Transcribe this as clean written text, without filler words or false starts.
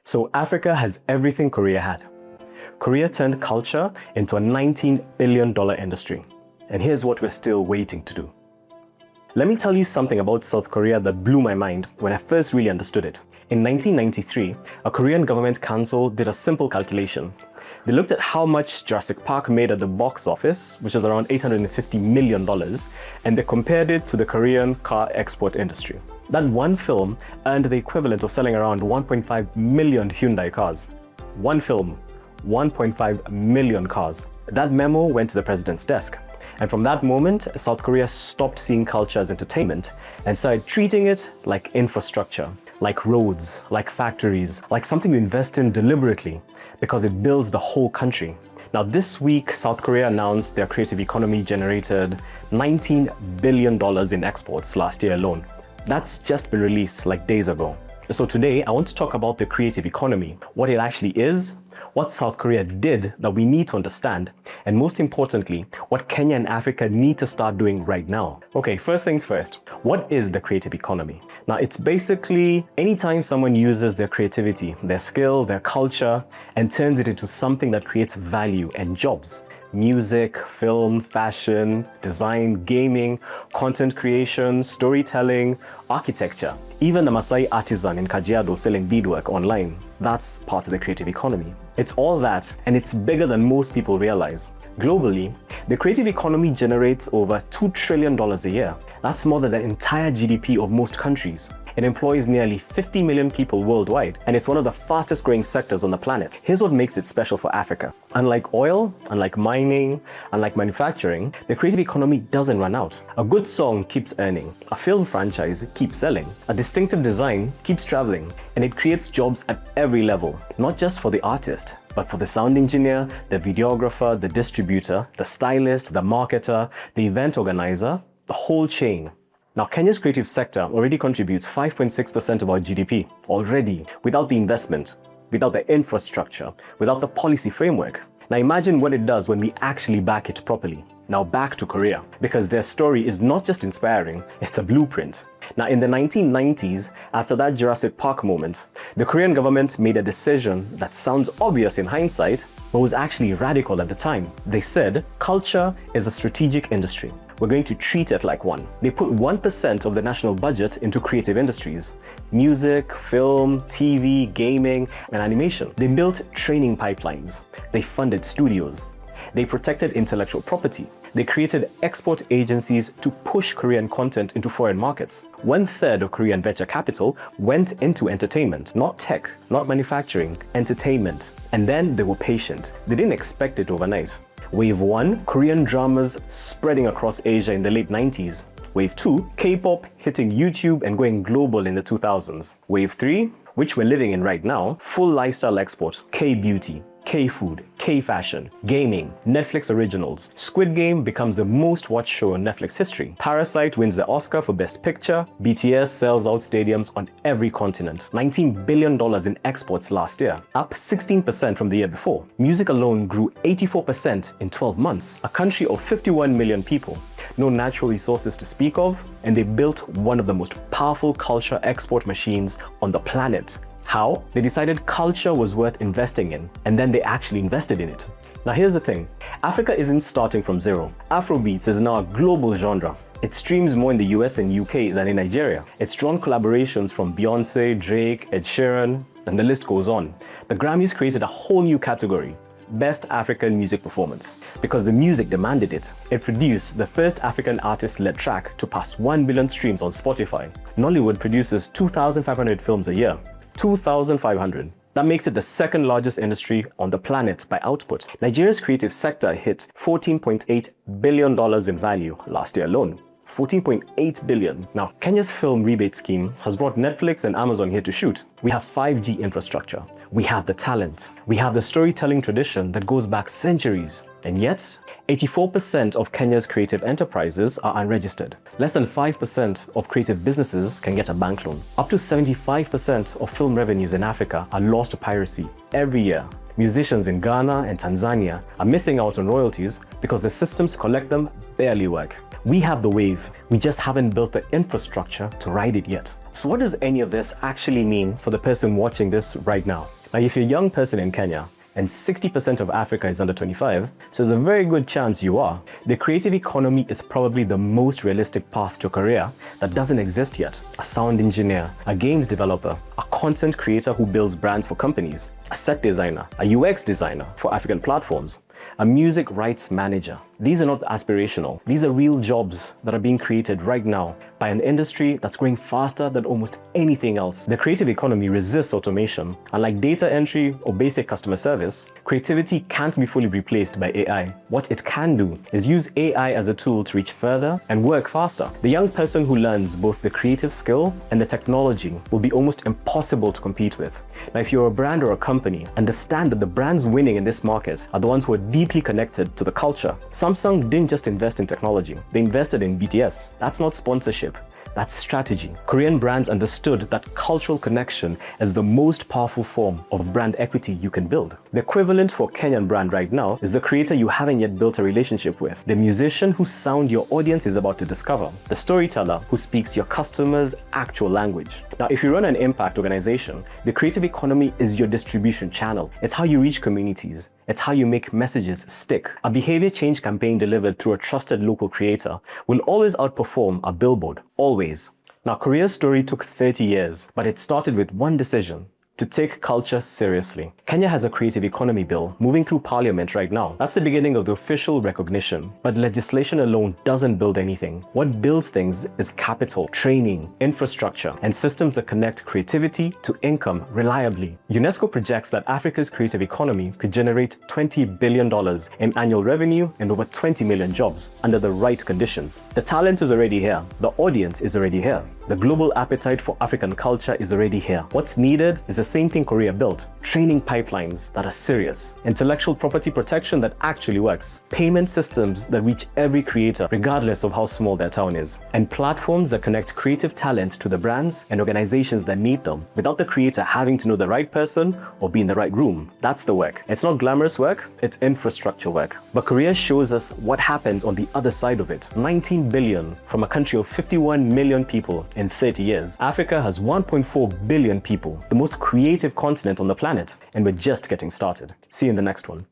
So Africa has everything Korea had. Korea turned culture into a $19 billion industry. And here's what we're still waiting to do. Let me tell you something about South Korea that blew my mind when I first really understood it. In 1993, a Korean government council did a simple calculation. They looked at how much Jurassic Park made at the box office, which is around $850 million, and they compared it to the Korean car export industry. That one film earned the equivalent of selling around 1.5 million Hyundai cars. One film, 1.5 million cars. That memo went to the president's desk. And from that moment, South Korea stopped seeing culture as entertainment and started treating it like infrastructure, like roads, like factories, like something you invest in deliberately because it builds the whole country. Now this week, South Korea announced their creative economy generated $19 billion in exports last year alone. That's just been released like days ago. So today, I want to talk about the creative economy, what it actually is, what South Korea did that we need to understand, and most importantly, what Kenya and Africa need to start doing right now. Okay, first things first, what is the creative economy? Now, it's basically anytime someone uses their creativity, their skill, their culture, and turns it into something that creates value and jobs. Music, film, fashion, design, gaming, content creation, storytelling, architecture. Even the Maasai artisan in Kajiado selling beadwork online. That's part of the creative economy. It's all that, and it's bigger than most people realize. Globally, the creative economy generates over $2 trillion a year. That's more than the entire GDP of most countries. It employs nearly 50 million people worldwide, and it's one of the fastest growing sectors on the planet. Here's what makes it special for Africa. Unlike oil, unlike mining, unlike manufacturing, the creative economy doesn't run out. A good song keeps earning, a film franchise keeps selling, a distinctive design keeps traveling, and it creates jobs at every level, not just for the artist, but for the sound engineer, the videographer, the distributor, the stylist, the marketer, the event organizer, the whole chain. Now, Kenya's creative sector already contributes 5.6% of our GDP, already, without the investment, without the infrastructure, without the policy framework. Now imagine what it does when we actually back it properly. Now back to Korea, because their story is not just inspiring, it's a blueprint. Now in the 1990s, after that Jurassic Park moment, the Korean government made a decision that sounds obvious in hindsight, but was actually radical at the time. They said, culture is a strategic industry. We're going to treat it like one. They put 1% of the national budget into creative industries. Music, film, TV, gaming, and animation. They built training pipelines. They funded studios. They protected intellectual property. They created export agencies to push Korean content into foreign markets. 1/3 of Korean venture capital went into entertainment, not tech, not manufacturing, entertainment. And then they were patient. They didn't expect it overnight. Wave 1, Korean dramas spreading across Asia in the late 90s. Wave 2, K-pop hitting YouTube and going global in the 2000s. Wave 3, which we're living in right now, full lifestyle export, K-beauty, K-food, K-fashion, gaming, Netflix originals. Squid Game becomes the most watched show in Netflix history. Parasite wins the Oscar for Best Picture. BTS sells out stadiums on every continent. $19 billion in exports last year, up 16% from the year before. Music alone grew 84% in 12 months. A country of 51 million people. No natural resources to speak of, and they built one of the most powerful culture export machines on the planet. How? They decided culture was worth investing in, and then they actually invested in it. Now here's the thing, Africa isn't starting from zero. Afrobeats is now a global genre. It streams more in the US and UK than in Nigeria. It's drawn collaborations from Beyonce, Drake, Ed Sheeran, and the list goes on. The Grammys created a whole new category, Best African Music Performance, because the music demanded it. It produced the first African artist-led track to pass 1 billion streams on Spotify. Nollywood produces 2,500 films a year. 2,500. That makes it the second largest industry on the planet by output. Nigeria's creative sector hit $14.8 billion in value last year alone. 14.8 billion. Now, Kenya's film rebate scheme has brought Netflix and Amazon here to shoot. We have 5G infrastructure. We have the talent. We have the storytelling tradition that goes back centuries. And yet, 84% of Kenya's creative enterprises are unregistered. Less than 5% of creative businesses can get a bank loan. Up to 75% of film revenues in Africa are lost to piracy every year. Musicians in Ghana and Tanzania are missing out on royalties because the systems to collect them barely work. We have the wave, we just haven't built the infrastructure to ride it yet. So what does any of this actually mean for the person watching this right now? Now, if you're a young person in Kenya, and 60% of Africa is under 25, so there's a very good chance you are. The creative economy is probably the most realistic path to a career that doesn't exist yet. A sound engineer, a games developer, a content creator who builds brands for companies, a set designer, a UX designer for African platforms, a music rights manager. These are not aspirational. These are real jobs that are being created right now by an industry that's growing faster than almost anything else. The creative economy resists automation. Unlike data entry or basic customer service, creativity can't be fully replaced by AI. What it can do is use AI as a tool to reach further and work faster. The young person who learns both the creative skill and the technology will be almost impossible to compete with. Now, if you're a brand or a company, understand that the brands winning in this market are the ones who are deeply connected to the culture. Samsung didn't just invest in technology, they invested in BTS. That's not sponsorship, that's strategy. Korean brands understood that cultural connection is the most powerful form of brand equity you can build. The equivalent for a Kenyan brand right now is the creator you haven't yet built a relationship with, the musician whose sound your audience is about to discover, the storyteller who speaks your customers' actual language. Now, if you run an impact organization, the creative economy is your distribution channel. It's how you reach communities. It's how you make messages stick. A behavior change campaign delivered through a trusted local creator will always outperform a billboard, always. Now, Korea's story took 30 years, but it started with one decision: to take culture seriously. Kenya has a creative economy bill moving through parliament right now. That's the beginning of the official recognition. But legislation alone doesn't build anything. What builds things is capital, training, infrastructure, and systems that connect creativity to income reliably. UNESCO projects that Africa's creative economy could generate $20 billion in annual revenue and over 20 million jobs under the right conditions. The talent is already here. The audience is already here. The global appetite for African culture is already here. What's needed is the same thing Korea built: training pipelines that are serious, intellectual property protection that actually works, payment systems that reach every creator regardless of how small their town is, and platforms that connect creative talent to the brands and organizations that need them without the creator having to know the right person or be in the right room. That's the work. It's not glamorous work, it's infrastructure work. But Korea shows us what happens on the other side of it. 19 billion from a country of 51 million people in 30 years. Africa has 1.4 billion people, the most creative continent on the planet, and we're just getting started. See you in the next one.